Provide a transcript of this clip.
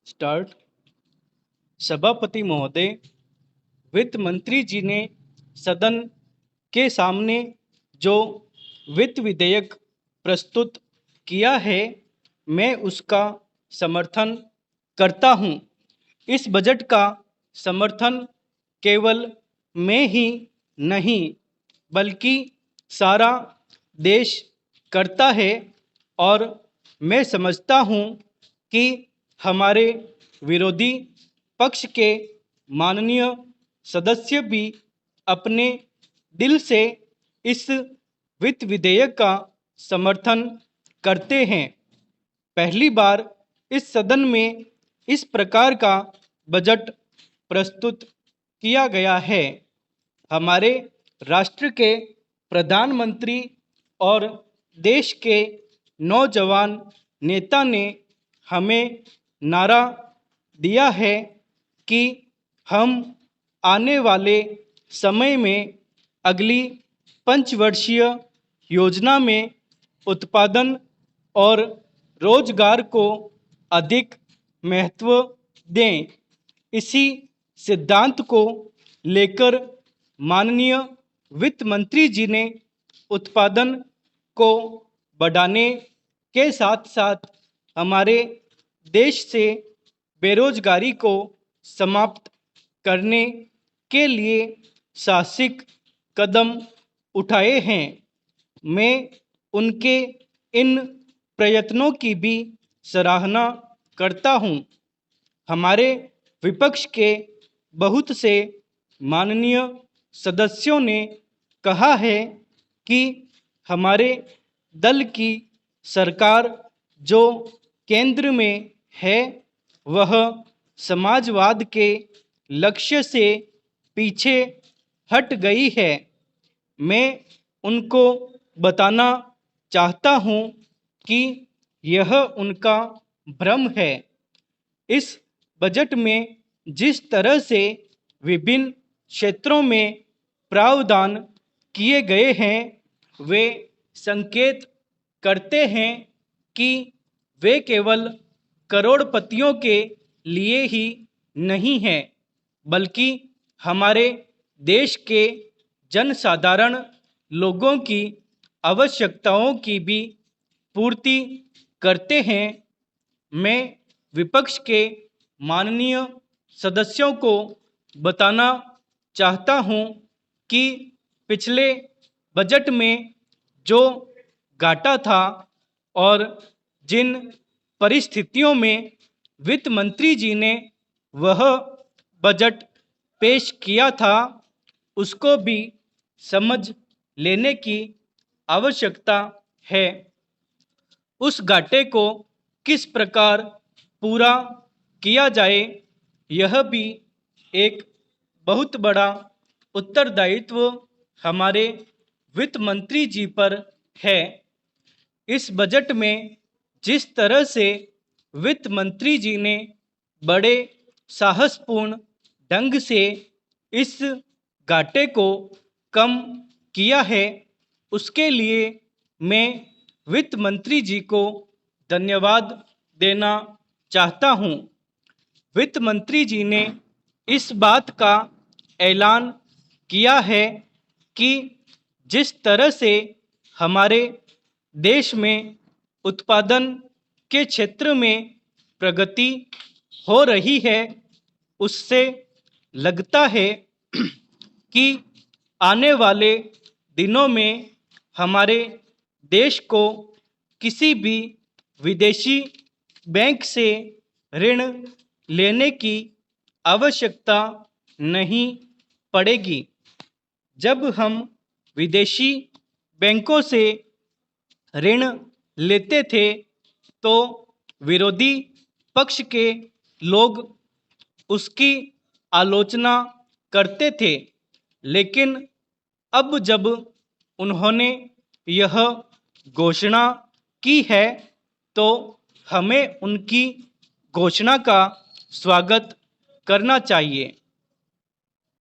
Start. सभापति महोदय, वित्त मंत्री जी ने सदन के सामने जो वित्त विधेयक प्रस्तुत किया है, मैं उसका समर्थन करता हूं। इस बजट का समर्थन केवल मैं ही नहीं बल्कि सारा देश करता है और मैं समझता हूं कि हमारे विरोधी पक्ष के माननीय सदस्य भी अपने दिल से इस वित्त विधेयक का समर्थन करते हैं। पहली बार इस सदन में इस प्रकार का बजट प्रस्तुत किया गया है। हमारे राष्ट्र के प्रधानमंत्री और देश के नौजवान नेता ने हमें नारा दिया है कि हम आने वाले समय में अगली पंचवर्षीय योजना में उत्पादन और रोजगार को अधिक महत्व दें। इसी सिद्धांत को लेकर माननीय वित्त मंत्री जी ने उत्पादन को बढ़ाने के साथ साथ हमारे देश से बेरोजगारी को समाप्त करने के लिए साहसिक कदम उठाए हैं। मैं उनके इन प्रयत्नों की भी सराहना करता हूं। हमारे विपक्ष के बहुत से माननीय सदस्यों ने कहा है कि हमारे दल की सरकार जो केंद्र में है वह समाजवाद के लक्ष्य से पीछे हट गई है। मैं उनको बताना चाहता हूं कि यह उनका भ्रम है। इस बजट में जिस तरह से विभिन्न क्षेत्रों में प्रावधान किए गए हैं, वे संकेत करते हैं कि वे केवल करोड़पतियों के लिए ही नहीं हैं, बल्कि हमारे देश के जनसाधारण लोगों की आवश्यकताओं की भी पूर्ति करते हैं। मैं विपक्ष के माननीय सदस्यों को बताना चाहता हूं कि पिछले बजट में जो घाटा था और जिन परिस्थितियों में वित्त मंत्री जी ने वह बजट पेश किया था, उसको भी समझ लेने की आवश्यकता है। उस घाटे को किस प्रकार पूरा किया जाए, यह भी एक बहुत बड़ा उत्तरदायित्व हमारे वित्त मंत्री जी पर है। इस बजट में जिस तरह से वित्त मंत्री जी ने बड़े साहसपूर्ण ढंग से इस घाटे को कम किया है, उसके लिए मैं वित्त मंत्री जी को धन्यवाद देना चाहता हूं। वित्त मंत्री जी ने इस बात का ऐलान किया है कि जिस तरह से हमारे देश में उत्पादन के क्षेत्र में प्रगति हो रही है, उससे लगता है कि आने वाले दिनों में हमारे देश को किसी भी विदेशी बैंक से ऋण लेने की आवश्यकता नहीं पड़ेगी। जब हम विदेशी बैंकों से ऋण लेते थे तो विरोधी पक्ष के लोग उसकी आलोचना करते थे, लेकिन अब जब उन्होंने यह घोषणा की है तो हमें उनकी घोषणा का स्वागत करना चाहिए।